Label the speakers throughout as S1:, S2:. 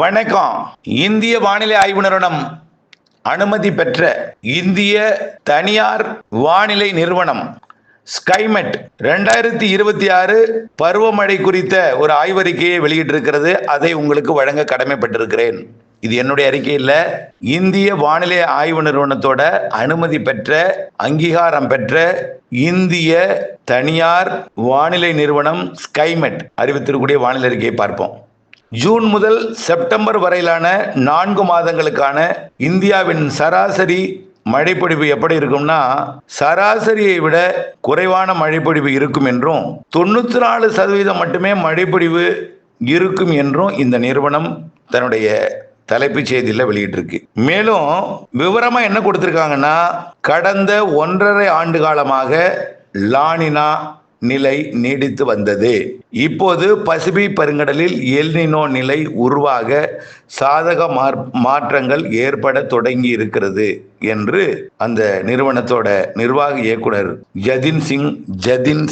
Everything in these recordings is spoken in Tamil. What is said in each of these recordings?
S1: வணக்கம். இந்திய வானிலை ஆய்வு நிறுவனம் அனுமதி பெற்ற இந்திய தனியார் வானிலை நிறுவனம் ஸ்கைமெட் 2026 பருவமழை குறித்த ஒரு ஆய்வறிக்கையை வெளியிட்டிருக்கிறது. அதை உங்களுக்கு வழங்க கடமைப்பட்டிருக்கிறேன். இது என்னுடைய அறிக்கை இல்ல, இந்திய வானிலை ஆய்வு நிறுவனத்தோட அனுமதி பெற்ற, அங்கீகாரம் பெற்ற இந்திய தனியார் வானிலை நிறுவனம் ஸ்கைமெட் அறிவித்திருக்கக்கூடிய வானிலை அறிக்கையை பார்ப்போம். ஜூன் முதல் செப்டம்பர் வரையிலான 4 மாதங்களுக்கான இந்தியாவின் சராசரி மழைப்பொழிவு எப்படி இருக்கும்னா, சராசரியை விட குறைவான மழைப்பொழிவு இருக்கும் என்றும் 94% மட்டுமே மழைப்பொழிவு இருக்கும் என்றும் இந்த நிறுவனம் தன்னுடைய தலைப்புச் செய்தியில் வெளியிட்டிருக்கு. மேலும் விவரமா என்ன கொடுத்திருக்காங்கன்னா, கடந்த 1.5 ஆண்டு காலமாக லானினா நிலை நீடித்து வந்தது. இப்போது பசிபிக் பெருங்கடலில் எல்னினோ நிலை உருவாக சாதக மாற்றங்கள் ஏற்பட தொடங்கி இருக்கிறது என்று அந்த நிறுவனத்தோட நிர்வாக இயக்குனர் ஜதின்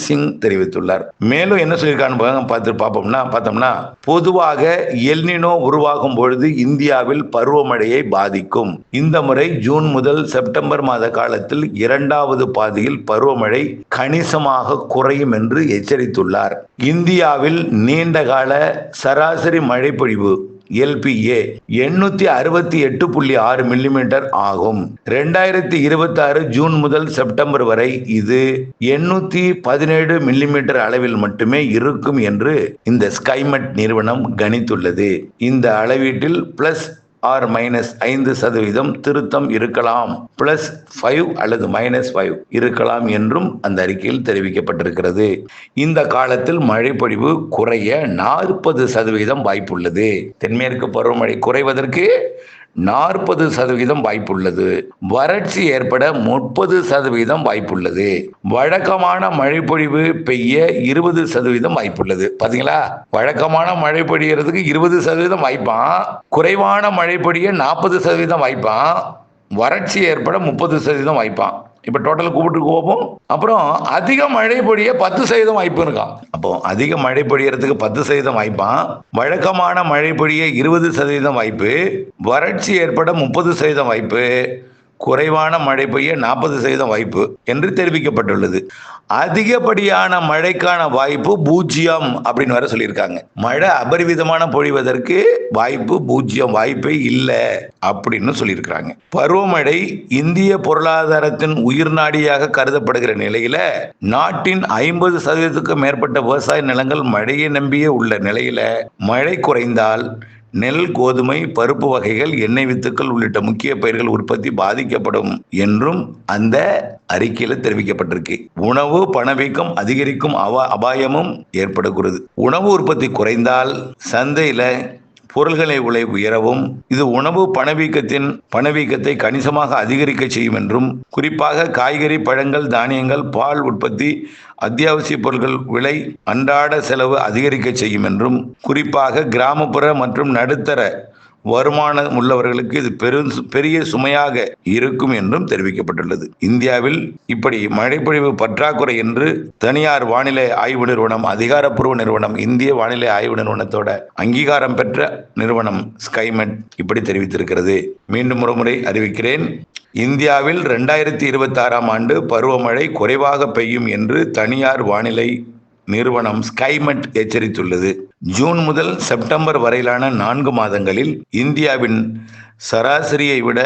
S1: சிங் தெரிவித்துள்ளார். மேலும் என்ன சொல்லியிருக்கான்னு பார்த்தோம்னா, பொதுவாக எல்னினோ உருவாகும் பொழுது இந்தியாவில் பருவமழையை பாதிக்கும். இந்த முறை ஜூன் முதல் செப்டம்பர் மாத காலத்தில் 2வது பாதியில் பருவமழை கணிசமாக குறையும் என்று எச்சரித்துள்ளார். இந்தியாவில் நீண்டகால சராசரி மழைப்பொழிவு LPA 868.6 மில்லிமீட்டர் ஆகும். 2026 ஜூன் முதல் செப்டம்பர் வரை இது 817 மில்லிமீட்டர் அளவில் மட்டுமே இருக்கும் என்று இந்த ஸ்கைமெட் நிறுவனம் கணித்துள்ளது. இந்த அளவீட்டில் +5% திருத்தம் இருக்கலாம், +5 அல்லது -5 இருக்கலாம் என்றும் அந்த அறிக்கையில் தெரிவிக்கப்பட்டிருக்கிறது. இந்த காலத்தில் மழைப்பொழிவு குறைய 40% வாய்ப்புள்ளது. தென்மேற்கு பருவமழை குறைவதற்கு 40% வாய்ப்புள்ளது. வறட்சி ஏற்பட 30% வாய்ப்புள்ளது. வழக்கமான மழைப்பொழிவு பெய்ய 20% வாய்ப்புள்ளது. பாத்தீங்களா, வழக்கமான மழை பொழியறதுக்கு 20% வாய்ப்பான், குறைவான மழை பொழிய 40% வாய்ப்பான், வறட்சி ஏற்பட 30% வாய்ப்பான். இப்ப டோட்டல் கூப்பிட்டு போவோம். அப்புறம் அதிக மழை பொழிய 10% வாய்ப்பு இருக்கான். அப்போ அதிக மழை பொழியறதுக்கு 10% வாய்ப்பான், வழக்கமான மழை பொழிய 20% வாய்ப்பு, வறட்சி ஏற்பட 30% வாய்ப்பு, குறைவான மழை பெய்ய 40% வாய்ப்பு என்று தெரிவிக்கப்பட்டுள்ளது. அதிகப்படியான மழைக்கான வாய்ப்பு 0 அப்படின்னு வர சொல்லியிருக்காங்க. மழை அபரிவிதமான பொழிவதற்கு வாய்ப்பு 0, வாய்ப்பே இல்லை அப்படின்னு சொல்லியிருக்கிறாங்க. பருவமழை இந்திய பொருளாதாரத்தின் உயிர் நாடியாக கருதப்படுகிற நிலையில, நாட்டின் 50%க்கும் மேற்பட்ட விவசாய நிலங்கள் மழையை நம்பியே உள்ள நிலையில மழை குறைந்தால் நெல், கோதுமை, பருப்பு வகைகள், எண்ணெய் வித்துக்கள் உள்ளிட்ட முக்கிய பயிர்கள் உற்பத்தி பாதிக்கப்படும் என்றும் அந்த அறிக்கையில தெரிவிக்கப்பட்டிருக்கு. உணவு பணவீக்கம் அதிகரிக்கும் அபாயமும் ஏற்படுகிறது. உணவு உற்பத்தி குறைந்தால் சந்தையில பொருள்களை விலை உயரவும், இது உணவு பணவீக்கத்தை கணிசமாக அதிகரிக்க செய்யும் என்றும், குறிப்பாக காய்கறி, பழங்கள், தானியங்கள், பால் உற்பத்தி, அத்தியாவசிய பொருட்கள் விலை, அன்றாட செலவு அதிகரிக்க செய்யும் என்றும், குறிப்பாக கிராமப்புற மற்றும் நடுத்தர வருமானம் உள்ளவர்களுக்கு இது பெரிய சுமையாக இருக்கும் என்றும் தெரிவிக்கப்பட்டுள்ளது. இந்தியாவில் இப்படி மழைப்பொழிவு பற்றாக்குறை என்று தனியார் வானிலை ஆய்வு நிறுவனம், அதிகாரப்பூர்வ நிறுவனம், இந்திய வானிலை ஆய்வு நிறுவனத்தோட அங்கீகாரம் பெற்ற நிறுவனம் ஸ்கைமெட் இப்படி தெரிவித்திருக்கிறது. மீண்டும் ஒரு முறை அறிவிக்கிறேன். இந்தியாவில் 2026 ஆண்டு பருவமழை குறைவாக பெய்யும் என்று தனியார் வானிலை நிறுவனம் ஸ்கைமெட் எச்சரித்துள்ளது. ஜூன் முதல் செப்டம்பர் வரையிலான 4 மாதங்களில் இந்தியாவின் சராசரியை விட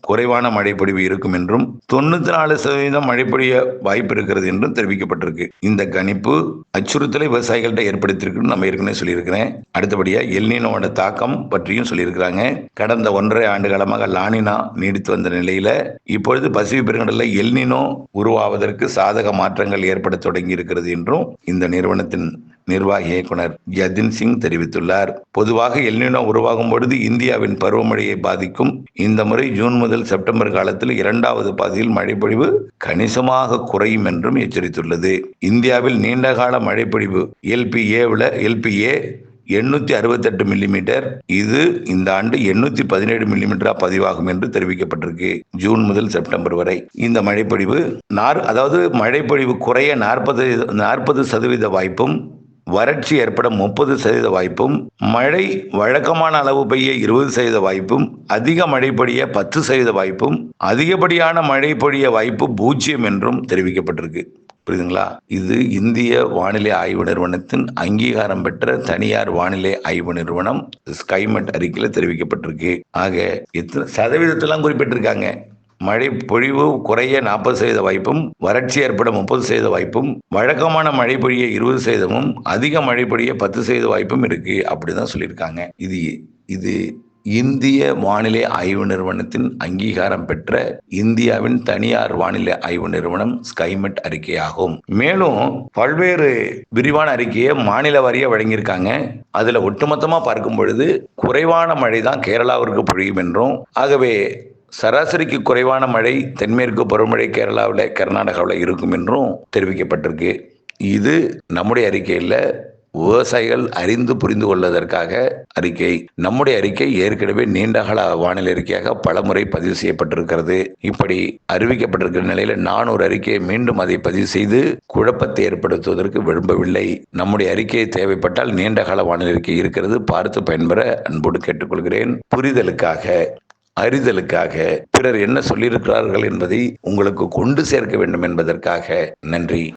S1: குறைவான மழைப்பொழிவு இருக்கும் என்றும் 94% மழைப்பொழிய வாய்ப்பு இருக்கிறது என்றும் தெரிவிக்கப்பட்டிருக்கு. இந்த கணிப்பு அச்சுறுத்தலை விவசாயிகள்கிட்ட ஏற்படுத்தியிருக்கு நம்ம ஏற்கனவே சொல்லியிருக்கிறேன். அடுத்தபடியா எல்னினோட தாக்கம் பற்றியும் சொல்லியிருக்கிறாங்க. கடந்த 1.5 ஆண்டு காலமாக லானினா நீடித்து வந்த நிலையில இப்பொழுது பசிபிக் பெருங்கடலில் எல்னினோ உருவாவதற்கு சாதக மாற்றங்கள் ஏற்பட தொடங்கி இருக்கிறது என்றும் இந்த நிறுவனத்தின் நிர்வாக இயக்குனர் ஜதின் சிங் தெரிவித்துள்ளார். பொதுவாக எல்னினோ உருவாகும் பொழுது இந்தியாவின் பருவமழையை பாதிக்கும். இந்த முறை ஜூன் முதல் செப்டம்பர் காலத்தில் 2வது பாதியில் மழைப்பொழிவு கணிசமாக குறையும் என்றும் எச்சரித்துள்ளது. இந்தியாவில் நீண்டகால மழைப்பொழிவு LPA 868 மில்லிமீட்டர், இது இந்த ஆண்டு 817 மில்லிமீட்டரா பதிவாகும் என்று தெரிவிக்கப்பட்டிருக்கு. ஜூன் முதல் செப்டம்பர் வரை இந்த மழைப்பொழிவு அதாவது மழைப்பொழிவு குறைய 40% வாய்ப்பும், வறட்சி ஏற்பட 30% வாய்ப்பும், மழை வழக்கமான அளவு பெய்ய 20% வாய்ப்பும், அதிக மழை பொழிய 10% வாய்ப்பும், அதிகப்படியான மழை பொழிய வாய்ப்பு 0 என்றும் தெரிவிக்கப்பட்டிருக்கு. புரியுதுங்களா? இது இந்திய வானிலை ஆய்வு நிறுவனத்தின் அங்கீகாரம் பெற்ற தனியார் வானிலை ஆய்வு நிறுவனம் ஸ்கைமெட் அறிக்கையில தெரிவிக்கப்பட்டிருக்கு. ஆக எத்தனை சதவீதத்தெல்லாம் குறிப்பிட்டிருக்காங்க. மழை பொழிவு குறைய 40% வாய்ப்பும், வறட்சி ஏற்பட 30% வாய்ப்பும், வழக்கமான மழை பொழிய 20%, அதிக மழை பொழிய 10% வாய்ப்பும் இருக்கு. அப்படிதான் சொல்லியிருக்காங்க. இது இந்திய வானிலை ஆய்வு நிறுவனத்தின் அங்கீகாரம் பெற்ற இந்தியாவின் தனியார் வானிலை ஆய்வு நிறுவனம் ஸ்கைமெட் அறிக்கையாகும். மேலும் பல்வேறு விரிவான அறிக்கையை மாநில வாரியா வழங்கியிருக்காங்க. அதுல ஒட்டுமொத்தமா பார்க்கும் பொழுது குறைவான மழை தான் கேரளாவிற்கு பொழியும் என்றும், ஆகவே சராசரிக்கு குறைவான மழை தென்மேற்கு பருவமழை கேரளாவில் கர்நாடகாவில் இருக்கும் என்றும் தெரிவிக்கப்பட்டிருக்கு. இது நம்முடைய அறிக்கையில் விவசாயிகள் அறிந்து புரிந்து கொள்வதற்காக அறிக்கை. நம்முடைய அறிக்கை ஏற்கனவே நீண்டகால வானிலை அறிக்கையாக பலமுறை பதிவு செய்யப்பட்டிருக்கிறது. இப்படி அறிவிக்கப்பட்டிருக்கிற நிலையில் நான் ஒரு அறிக்கையை மீண்டும் அதை பதிவு செய்து குழப்பத்தை ஏற்படுத்துவதற்கு விரும்பவில்லை. நம்முடைய அறிக்கை தேவைப்பட்டால் நீண்டகால வானிலை அறிக்கை இருக்கிறது, பார்த்து பயன்பெற அன்போடு கேட்டுக்கொள்கிறேன். புரிதலுக்காக, அறிதலுக்காக, பிறர் என்ன சொல்லியிருக்கிறார்கள் என்பதை உங்களுக்கு கொண்டு சேர்க்க வேண்டும் என்பதற்காக நன்றி.